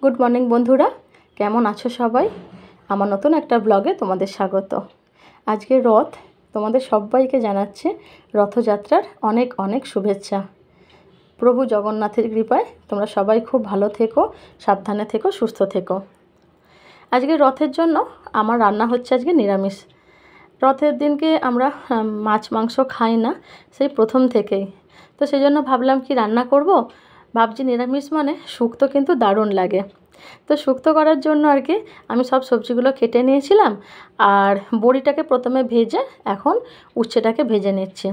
Good morning বন্ধুরা, কেমন আছো সবাই? আমার নতুন একটা ব্লগে তোমাদের স্বাগত। আজকে রথ, তোমাদের সবাইকে জানাচ্ছে রথযাত্রার অনেক অনেক শুভেচ্ছা। প্রভু জগন্নাথের কৃপায় তোমরা সবাই খুব ভালো থেকো, সাবধানে থেকো, সুস্থ থেকো। আজকে রথের জন্য আমার রান্না হচ্ছে আজকে নিরামিষ। রথের দিনকে আমরা মাছ মাংস খাই না, সেই প্রথম থেকেই। তো সেই জন্য ভাবলাম কি রান্না করব। ভাবছি নিরামিষ মানে শুক্তো কিন্তু দারুণ লাগে। তো শুক্তো করার জন্য আর কি আমি সব সবজিগুলো কেটে নিয়েছিলাম, আর বড়িটাকে প্রথমে ভেজে এখন উচ্ছেটাকে ভেজে নিচ্ছি।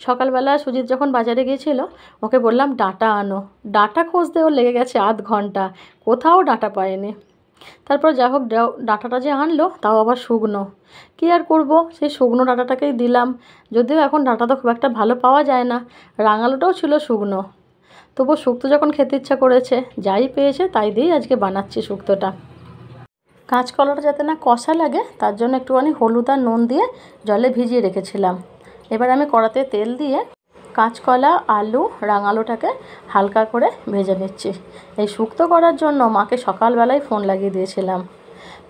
সকালবেলা সুজিত যখন বাজারে গিয়েছিল, ওকে বললাম ডাঁটা আনো। ডাঁটা খুঁজতে ওর লেগে গেছে আধ ঘন্টা, কোথাও ডাঁটা পায়নি। তারপর যা হোক ডাঁটাটা যে আনলো তাও আবার শুকনো। কী আর করবো, সেই শুকনো ডাঁটাটাকেই দিলাম। যদিও এখন ডাঁটা তো খুব একটা ভালো পাওয়া যায় না, রাঙালোটাও ছিল শুকনো। তবু শুক্তো যখন খেতে ইচ্ছা করেছে, যাই পেয়েছে তাই দিয়েই আজকে বানাচ্ছি শুক্তোটা। কাঁচকলাটা যাতে না কষা লাগে তার জন্য একটুখানি হলুদ আর নুন দিয়ে জলে ভিজিয়ে রেখেছিলাম। এবার আমি কড়াতে তেল দিয়ে কাঁচকলা, আলু, রাঙালুটাকে হালকা করে ভেজে নিচ্ছি। এই শুক্তো করার জন্য মাকে সকালবেলায় ফোন লাগিয়ে দিয়েছিলাম।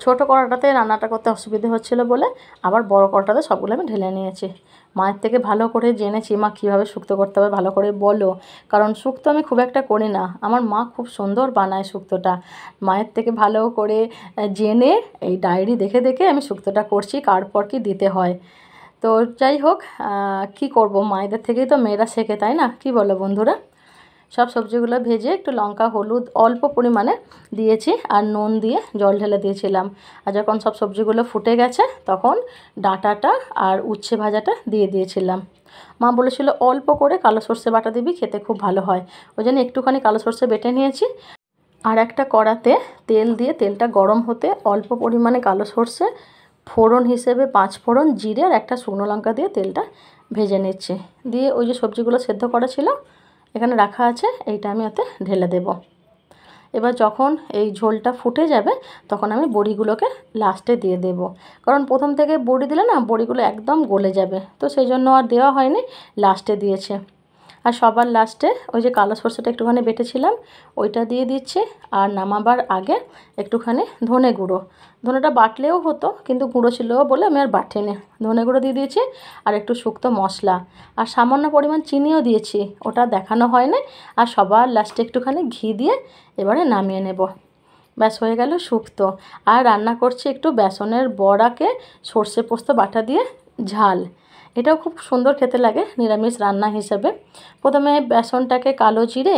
ছোটো কড়াটাতে রান্নাটা করতে অসুবিধে হচ্ছিলো বলে আবার বড় কড়াটাতে সবগুলো আমি ঢেলে নিয়েছি। মায়ের থেকে ভালো করে জেনেছি মা কীভাবে শুক্তো করতে হবে, ভালো করে বলো। কারণ শুক্তো আমি খুব একটা করি না, আমার মা খুব সুন্দর বানায় শুক্তোটা। মায়ের থেকে ভালো করে জেনে এই ডায়েরি দেখে দেখে আমি শুক্তোটা করছি, কার পর কী দিতে হয়। তো যাই হোক, কি করব, মায়েদের থেকেই তো মেয়েরা শেখে, তাই না? কি বলো বন্ধুরা? সব সবজিগুলো ভেজে একটু লঙ্কা হলুদ অল্প পরিমাণে দিয়েছি, আর নুন দিয়ে জল ঢেলে দিয়েছিলাম। আর যখন সব সবজিগুলো ফুটে গেছে তখন ডাঁটাটা আর উচ্ছে ভাজাটা দিয়ে দিয়েছিলাম। মা বলেছিল অল্প করে কালো সর্ষে বাটা দিবি, খেতে খুব ভালো হয়। ওই জন্য একটুখানি কালো সর্ষে বেটে নিয়েছি। আর একটা কড়াতে তেল দিয়ে তেলটা গরম হতে অল্প পরিমাণে কালো সর্ষে, ফোড়ন হিসেবে 5 ফোড়ন, জিরে আর একটা শুকনো লঙ্কা দিয়ে তেলটা ভেজে নিচ্ছি। দিয়ে ওই যে সবজিগুলো সেদ্ধ করা ছিল এখানে রাখা আছে, এইটা আমি ওতে ঢেলে দেব। এবার যখন এই ঝোলটা ফুটে যাবে তখন আমি বড়িগুলোকে লাস্টে দিয়ে দেব। কারণ প্রথম থেকে বড়ি দিলে না বড়িগুলো একদম গলে যাবে, তো সেই জন্য আর দেওয়া হয়নি, লাস্টে দিয়েছে। আর সবার লাস্টে ওই যে কালো সরষেটা একটুখানি বেটেছিলাম ওইটা দিয়ে দিচ্ছি। আর নামাবার আগে একটুখানি ধনে গুঁড়ো, ধনেটা বাটলেও হতো কিন্তু গুঁড়ো ছিল বলে আমি আর বাটিনি, ধনে গুঁড়ো দিয়ে দিয়েছি। আর একটু শুক্তো মশলা আর সামান্য পরিমাণ চিনিও দিয়েছি, ওটা দেখানো হয়নি। আর সবার লাস্টে একটুখানি ঘি দিয়ে এবারে নামিয়ে নেব। ব্যাস হয়ে গেল শুক্তো। আর রান্না করছি একটু বেসনের বড়াকে সর্ষে পোস্ত বাটা দিয়ে ঝাল। এটাও খুব সুন্দর খেতে লাগে নিরামিষ রান্না হিসেবে। প্রথমে বেসনটাকে কালো জিরে,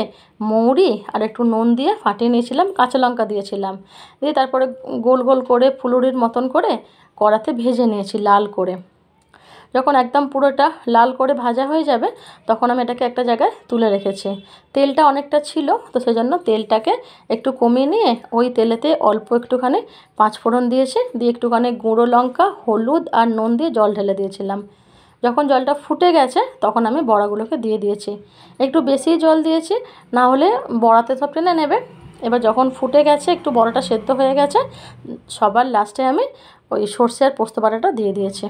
মৌরি আর একটু নুন দিয়ে ফাটিয়ে নিয়েছিলাম, কাঁচা লঙ্কা দিয়েছিলাম। দিয়ে তারপরে গোল গোল করে ফুলুরির মতন করে কড়াতে ভেজে নিয়েছি লাল করে। যখন একদম পুরোটা লাল করে ভাজা হয়ে যাবে তখন আমি এটাকে একটা জায়গায় তুলে রেখেছি। তেলটা অনেকটা ছিল, তো সেজন্য তেলটাকে একটু কমিয়ে নিয়ে ওই তেলেতে অল্প একটুখানি 5 ফোড়ন দিয়েছি, দিয়ে একটুখানি গুঁড়ো লঙ্কা, হলুদ আর নুন দিয়ে জল ঢেলে দিয়েছিলাম। যখন জলটা ফুটে গেছে তখন আমি বড়াগুলোকে দিয়ে দিয়েছি। একটু বেশি জল দিয়েছি, না হলে বড়াতে সব টেনে নেবে। এবার যখন ফুটে গেছে, একটু বড়াটা সেদ্ধ হয়ে গেছে, সবার লাস্টে আমি ওই সর্ষে আর পোস্ত বাটাটা দিয়ে দিয়েছি।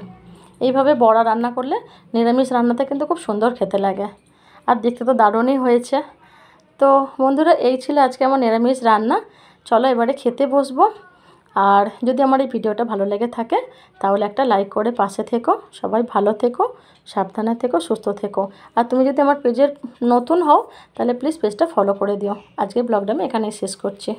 এইভাবে বড়া রান্না করলে নিরামিষ রান্নাতে কিন্তু খুব সুন্দর খেতে লাগে, আর দেখতে তো দারুণই হয়েছে। তো বন্ধুরা, এই ছিল আজকে আমার নিরামিষ রান্না। চলো এবারে খেতে বসবো। আর যদি আমার এই ভিডিওটা ভালো লেগে থাকে তাহলে একটা লাইক করে পাশে থেকো। সবাই ভালো থেকো, সাবধানে থেকো, সুস্থ থেকো। আর তুমি যদি আমার পেজের নতুন হও তাহলে প্লিজ পেজটা ফলো করে দিও। আজকের ব্লগটা আমি এখানেই শেষ করছি।